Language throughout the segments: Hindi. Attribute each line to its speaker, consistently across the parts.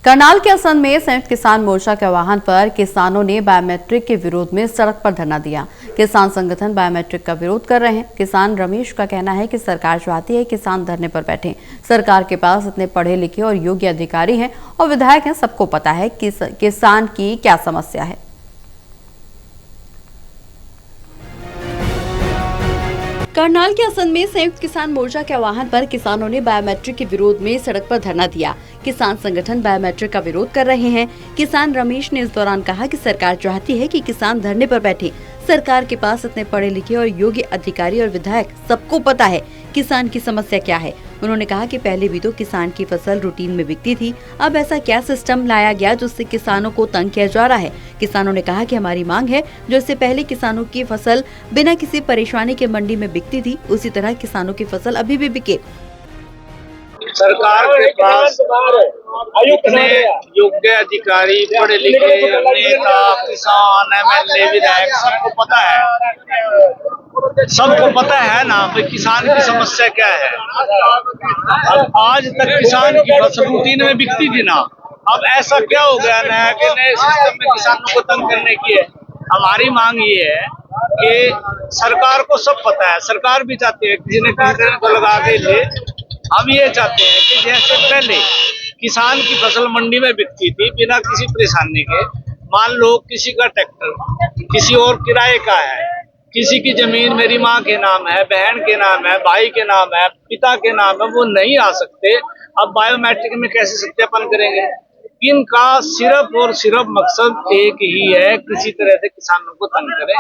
Speaker 1: करनाल के असंध में संयुक्त किसान मोर्चा के आह्वान पर किसानों ने बायोमेट्रिक के विरोध में सड़क पर धरना दिया। किसान संगठन बायोमेट्रिक का विरोध कर रहे हैं। किसान रमेश का कहना है कि सरकार चाहती है किसान धरने पर बैठे। सरकार के पास इतने पढ़े लिखे और योग्य अधिकारी हैं और विधायक हैं, सबको पता है कि किसान की क्या समस्या है। करनाल के असंध में संयुक्त किसान मोर्चा के आह्वान पर किसानों ने बायोमेट्रिक के विरोध में सड़क पर धरना दिया। किसान संगठन बायोमेट्रिक का विरोध कर रहे हैं। किसान रमेश ने इस दौरान कहा कि सरकार चाहती है कि किसान धरने पर बैठे। सरकार के पास इतने पढ़े लिखे और योग्य अधिकारी और विधायक, सबको पता है किसान की समस्या क्या है। उन्होंने कहा कि पहले भी तो किसान की फसल रूटीन में बिकती थी, अब ऐसा क्या सिस्टम लाया गया जिससे किसानों को तंग किया जा रहा है। किसानों ने कहा कि हमारी मांग है जो इससे पहले किसानों की फसल बिना किसी परेशानी के मंडी में बिकती थी, उसी तरह किसानों की फसल अभी भी बिके।
Speaker 2: सरकार के पास इतने योग्य अधिकारी, पढ़े लिखे नेता, किसान, एमएलए, विधायक, सबको पता है ना कि किसान की समस्या क्या है। अब आज तक किसान की फसल रूटीन में बिकती थी ना, अब ऐसा क्या हो गया ना कि नए सिस्टम में किसानों को तंग करने की है। हमारी मांग ये है कि सरकार को सब पता है, सरकार भी चाहती है किसी ने किसी को लगा के ले। हम ये चाहते हैं कि जैसे पहले किसान की फसल मंडी में बिकती थी बिना किसी परेशानी के, मान लो किसी का ट्रैक्टर किसी और किराए का है, किसी की जमीन मेरी माँ के नाम है, बहन के नाम है, भाई के नाम है, पिता के नाम है, वो नहीं आ सकते। अब बायोमेट्रिक में कैसे सत्यापन करेंगे? इनका सिर्फ और सिर्फ मकसद एक ही है, किसी तरह से किसानों को तंग करें।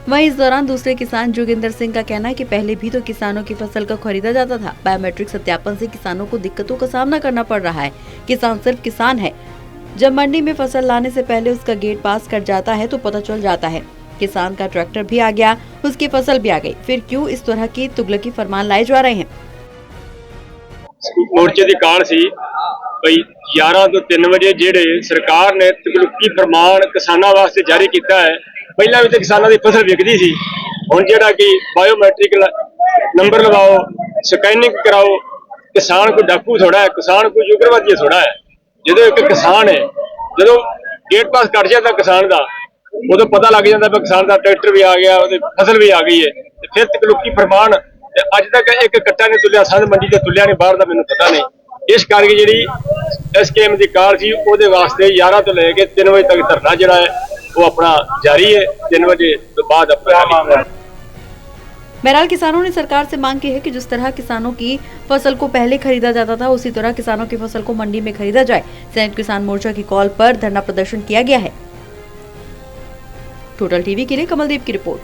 Speaker 1: वहीं इस दौरान दूसरे किसान जोगिंदर सिंह का कहना है कि पहले भी तो किसानों की फसल को खरीदा जाता था। बायोमेट्रिक सत्यापन से किसानों को दिक्कतों का सामना करना पड़ रहा है। किसान सिर्फ किसान है, जब मंडी में फसल लाने से पहले उसका गेट पास कर जाता है तो पता चल जाता है किसान का ट्रैक्टर भी आ गया, उसकी फसल भी आ गई, फिर क्यों इस तरह की तुगलकी फरमान लाए जा रहे हैं।
Speaker 3: मोर्चे की काल सी भाई 11 ਤੋਂ 3 ਵਜੇ ਜਿਹੜੇ ਸਰਕਾਰ ਨੇ ਤਕਲੁਕੀ ਫਰਮਾਨ ਕਿਸਾਨਾਂ ਵਾਸਤੇ ਜਾਰੀ ਕੀਤਾ ਹੈ। ਪਹਿਲਾਂ ਵੀ ਤੇ ਕਿਸਾਨਾਂ ਦੀ ਫਸਲ ਵਿਕਦੀ ਸੀ, ਹੁਣ ਜਿਹੜਾ ਕਿ ਬਾਇਓਮੈਟ੍ਰਿਕ ਨੰਬਰ ਲਵਾਓ, ਸਕੈਨਿੰਗ ਕਰਾਓ। ਕਿਸਾਨ ਕੋਈ ਡਾਕੂ ਥੋੜਾ ਹੈ, ਕਿਸਾਨ ਕੋਈ ਉਗਰਵਾਦੀ ਥੋੜਾ ਹੈ। ਜਦੋਂ ਇੱਕ ਕਿਸਾਨ ਹੈ, ਜਦੋਂ ਗੇਟ ਪਾਸ ਕਰ ਜਾਂਦਾ ਕਿਸਾਨ ਦਾ, ਉਦੋਂ ਪਤਾ ਲੱਗ ਜਾਂਦਾ ਵੀ ਕਿਸਾਨ ਦਾ ਟਰੈਕਟਰ ਵੀ ਆ ਗਿਆ, ਉਹਦੀ ਫਸਲ ਵੀ ਆ ਗਈ ਹੈ। ਤੇ ਫਿਰ ਤਕਲੁਕੀ ਫਰਮਾਨ ਅੱਜ ਤੱਕ ਇੱਕ ਕੱਟਾ ਨਹੀਂ ਤੁਲਿਆ, ਸੰਦ ਮੰਡੀ ਤੇ ਤੁਲਿਆ ਨਹੀਂ, ਬਾਹਰ ਦਾ ਮੈਨੂੰ ਪਤਾ ਨਹੀਂ। इस करके जी SKM की कार सी ਉਹਦੇ वास्ते 11 ਤੋਂ ਲੈ ਕੇ 3 ਵਜੇ तक धरना ਜਿਹੜਾ है वो अपना जारी है। 3 बजे तो बाद अपना।
Speaker 1: बहरहाल किसानों ने सरकार से मांग की है कि जिस तरह किसानों की फसल को पहले खरीदा जाता था उसी तरह किसानों की फसल को मंडी में खरीदा जाए। संयुक्त किसान मोर्चा की कॉल पर धरना प्रदर्शन किया गया है। टोटल टीवी के लिए कमलदीप की रिपोर्ट।